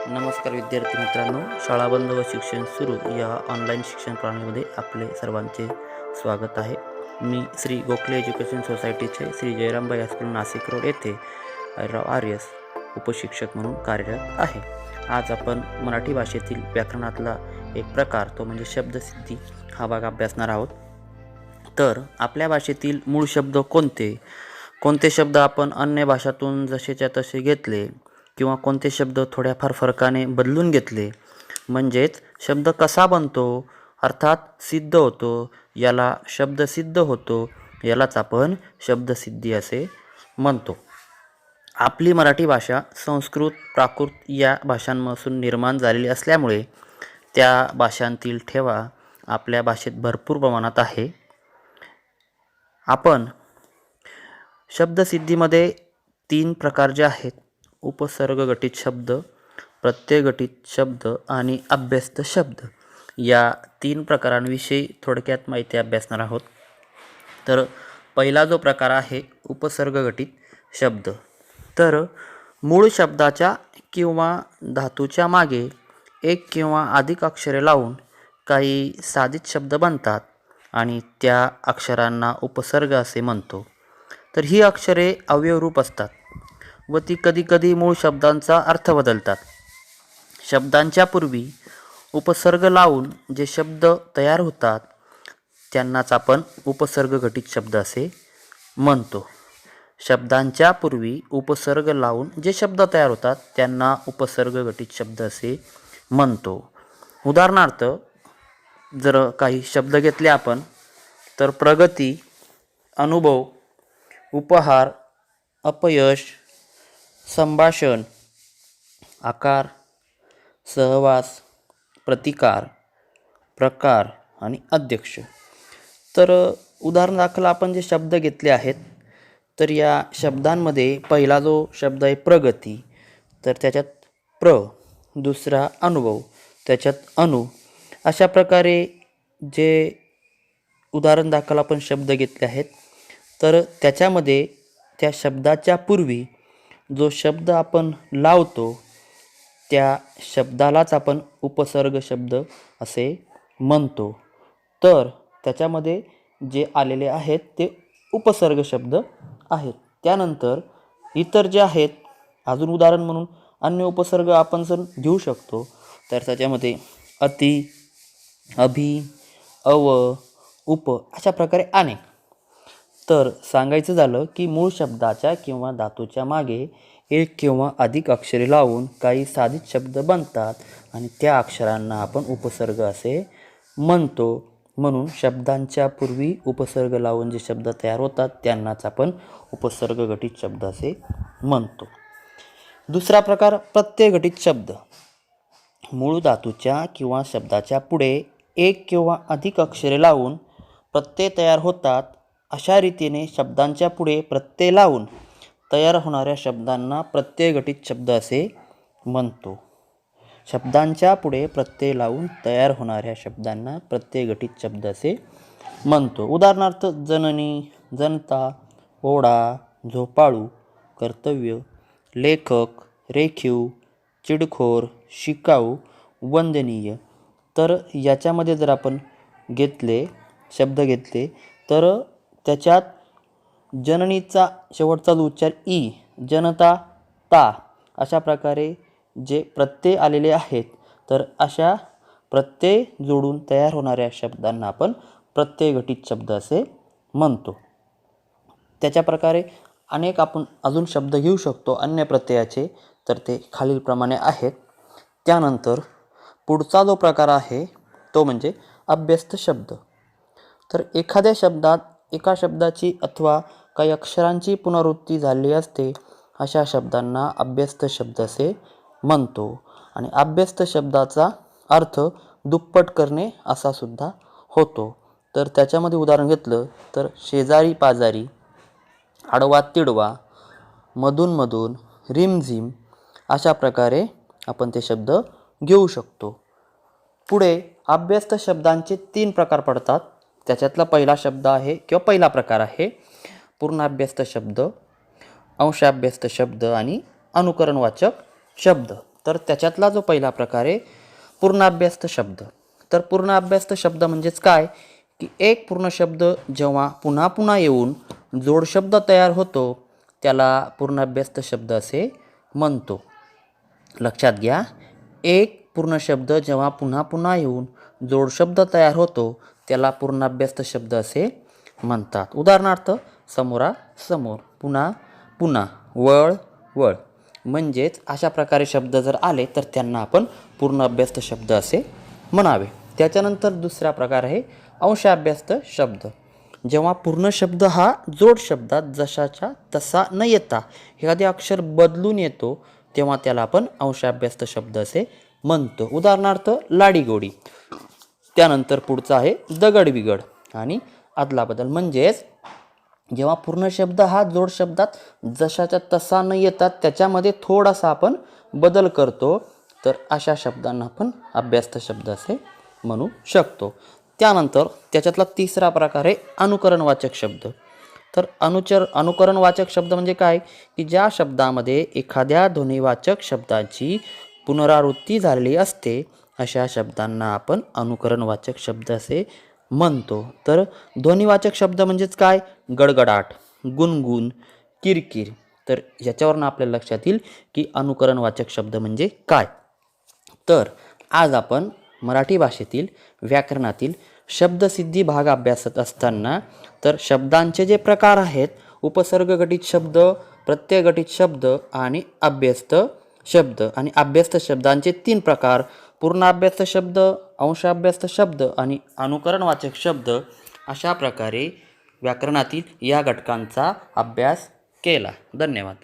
नमस्कार विद्यार्थी मित्रांनो, शाळा बंद व शिक्षण सुरू या ऑनलाईन शिक्षण प्रणालीमध्ये आपले सर्वांचे स्वागत आहे. मी श्री गोखले एज्युकेशन सोसायटीचे श्री जयरामबाई हायस्कूल नाशिक रोड येथे RS उपशिक्षक म्हणून कार्यरत आहे. आज आपण मराठी भाषेतील व्याकरणातला एक प्रकार तो म्हणजे शब्दसिद्धी हा भाग अभ्यासणार आहोत. तर आपल्या भाषेतील मूळ शब्द कोणते शब्द आपण अन्य भाषातून जसेच्या तसे घेतले किंवा कोणते शब्द थोड्याफार फरकाने बदलून घेतले, म्हणजेच शब्द कसा बनतो अर्थात सिद्ध होतो, याला शब्द सिद्ध होतो, यालाच आपण शब्दसिद्धी असे म्हणतो. आपली मराठी भाषा संस्कृत, प्राकृत या भाषांपासून निर्माण झालेली असल्यामुळे त्या भाषांतील ठेवा आपल्या भाषेत भरपूर प्रमाणात आहे. आपण शब्दसिद्धीमध्ये 3 प्रकार जे आहेत, उपसर्ग गटित शब्द, प्रत्यय गटित शब्द आणि अभ्यस्त शब्द, या 3 प्रकारांविषयी थोडक्यात माहिती अभ्यासणार आहोत. तर पहिला जो प्रकार आहे उपसर्ग गटित शब्द, तर मूळ शब्दाच्या किंवा धातूच्या मागे एक किंवा अधिक अक्षरे लावून काही साधित शब्द बनतात आणि त्या अक्षरांना उपसर्ग असे म्हणतो. तर ही अक्षरे अवयवरूप असतात व ती कधीकधी मूळ शब्दांचा अर्थ बदलतात. शब्दांच्या पूर्वी उपसर्ग लावून जे शब्द तयार होतात त्यांनाच आपण उपसर्ग गटित शब्द असे म्हणतो. शब्दांच्या पूर्वी उपसर्ग लावून जे शब्द तयार होतात त्यांना उपसर्ग गटित शब्द असे म्हणतो. उदाहरणार्थ जर काही शब्द घेतले आपण, तर प्रगती, अनुभव, उपहार, अपयश, संभाषण, आकार, सहवास, प्रतिकार, प्रकार आणि अध्यक्ष. तर उदाहरणादाखल आपण जे शब्द घेतले आहेत, तर या शब्दांमध्ये पहिला जो शब्द आहे प्रगती, तर त्याच्यात प्र, दुसरा अनुभव, त्याच्यात अनु, अशा प्रकारे जे उदाहरण दाखल आपण शब्द घेतले आहेत, तर त्याच्यामध्ये त्या शब्दाच्या पूर्वी जो शब्द आपण लावतो त्या शब्दालाच आपण उपसर्ग शब्द असे म्हणतो. तर त्याच्यामध्ये जे आलेले आहेत ते उपसर्ग शब्द आहेत. त्यानंतर इतर जे आहेत, अजून उदाहरण म्हणून अन्य उपसर्ग आपण जर घेऊ शकतो, तर त्याच्यामध्ये अति, अभि, अव, उप अशा प्रकारे अनेक. तर सांगायचं झालं की मूळ शब्दाच्या किंवा धातूच्या मागे एक किंवा अधिक अक्षरे लावून काही साधित शब्द बनतात आणि त्या अक्षरांना आपण उपसर्ग असे म्हणतो. म्हणून शब्दांच्या पूर्वी उपसर्ग लावून जे शब्द तयार होतात त्यांनाच आपण उपसर्ग गटित शब्द असे म्हणतो. दुसरा प्रकार प्रत्यय गटित शब्द. मूळ धातूच्या किंवा शब्दाच्या पुढे एक किंवा अधिक अक्षरे लावून प्रत्यय तयार होतात. अशा रीतीने शब्दांच्या पुढे प्रत्यय लावून तयार होणाऱ्या शब्दांना प्रत्यय गटित शब्द असे म्हणतो. शब्दांच्या पुढे प्रत्यय लावून तयार होणाऱ्या शब्दांना प्रत्यय गटित शब्द असे म्हणतो. उदाहरणार्थ जननी, जनता, ओढा, झोपाळू, कर्तव्य, लेखक, रेखीव, चिडखोर, शिकाऊ, वंदनीय. तर याच्यामध्ये जर आपण शब्द घेतले, तर त्याच्यात जननीचा शेवटचा जो उच्चार ई, जनता, ता अशा प्रकारे जे प्रत्यय आलेले आहेत, तर अशा प्रत्यय जोडून तयार होणाऱ्या शब्दांना आपण प्रत्यय गटित शब्द असे म्हणतो. त्याच्या प्रकारे अनेक आपण अजून शब्द घेऊ शकतो अन्य प्रत्ययाचे, तर ते खालीलप्रमाणे आहेत. त्यानंतर पुढचा जो प्रकार आहे तो म्हणजे अभ्यस्त शब्द. तर एखाद्या शब्दात एका शब्दाची अथवा काही अक्षरांची पुनरावृत्ती झाली असते, अशा शब्दांना अभ्यस्त शब्द असे म्हणतो. आणि अभ्यस्त शब्दाचा अर्थ दुप्पट करणे असा सुद्धा होतो. तर त्याच्यामध्ये उदाहरण घेतलं तर शेजारी पाजारी, आडवा तिडवा, मधून मधून, रिमझिम अशा प्रकारे आपण ते शब्द घेऊ शकतो. पुढे अभ्यस्त शब्दांचे 3 प्रकार पडतात. त्याच्यातला पहिला शब्द आहे किंवा पहिला प्रकार आहे पूर्णाभ्यस्त शब्द, अंशाभ्यस्त शब्द आणि अनुकरणवाचक शब्द. तर त्याच्यातला जो पहिला प्रकार आहे पूर्णाभ्यस्त शब्द. तर पूर्णाभ्यस्त शब्द म्हणजेच काय की एक पूर्ण शब्द जेव्हा पुन्हा पुन्हा येऊन जोडशब्द तयार होतो त्याला पूर्णाभ्यस्त शब्द असे म्हणतो. लक्षात घ्या, एक पूर्ण शब्द जेव्हा पुन्हा पुन्हा येऊन जोडशब्द तयार होतो त्याला पूर्णाभ्यस्त शब्द असे म्हणतात. उदाहरणार्थ समोरासमोर, पुन्हा पुन्हा, वळ वळ. म्हणजेच अशा प्रकारे शब्द जर आले तर त्यांना आपण पूर्णाभ्यस्त शब्द असे म्हणावे. त्याच्यानंतर दुसरा प्रकार आहे अंशाभ्यस्त शब्द. जेव्हा पूर्ण शब्द हा जोड शब्दात जशाच्या तसा न येता एखादे अक्षर बदलून येतो तेव्हा त्याला आपण अंशाभ्यस्त शब्द असे म्हणतो. उदाहरणार्थ लाडीगोडी. त्यानंतर पुढचा आहे दगडबिगड आणि अदलाबदल. म्हणजेच जेव्हा पूर्ण शब्द हा जोड शब्दात जशाच्या तसा न येतात त्याच्यामध्ये थोडासा आपण बदल करतो तर अशा शब्दांना आपण अभ्यस्त शब्द असे म्हणू शकतो. त्यानंतर त्याच्यातला तिसरा प्रकार आहे अनुकरणवाचक शब्द. तर अनुकरणवाचक शब्द म्हणजे काय की ज्या शब्दामध्ये एखाद्या ध्वनिवाचक शब्दाची पुनरावृत्ती झालेली असते अशा शब्दांना आपण अनुकरणवाचक शब्द असे म्हणतो. तर ध्वनिवाचक शब्द म्हणजेच काय गडगडाट, गुणगुण, किरकिर. तर याच्यावरून आपल्याला लक्षात येईल की अनुकरणवाचक शब्द म्हणजे काय. तर आज आपण मराठी भाषेतील व्याकरणातील शब्दसिद्धी भाग अभ्यासत असताना तर शब्दांचे जे प्रकार आहेत उपसर्ग गटित शब्द, प्रत्यय गटित शब्द आणि अभ्यस्त शब्द. आणि अभ्यस्त शब्दांचे 3 प्रकार पूर्णाभ्यस्त शब्द, अंशाभ्यस्त शब्द आणि अनुकरणवाचक शब्द. अशा प्रकारे व्याकरणातील या घटकांचा अभ्यास केला. धन्यवाद.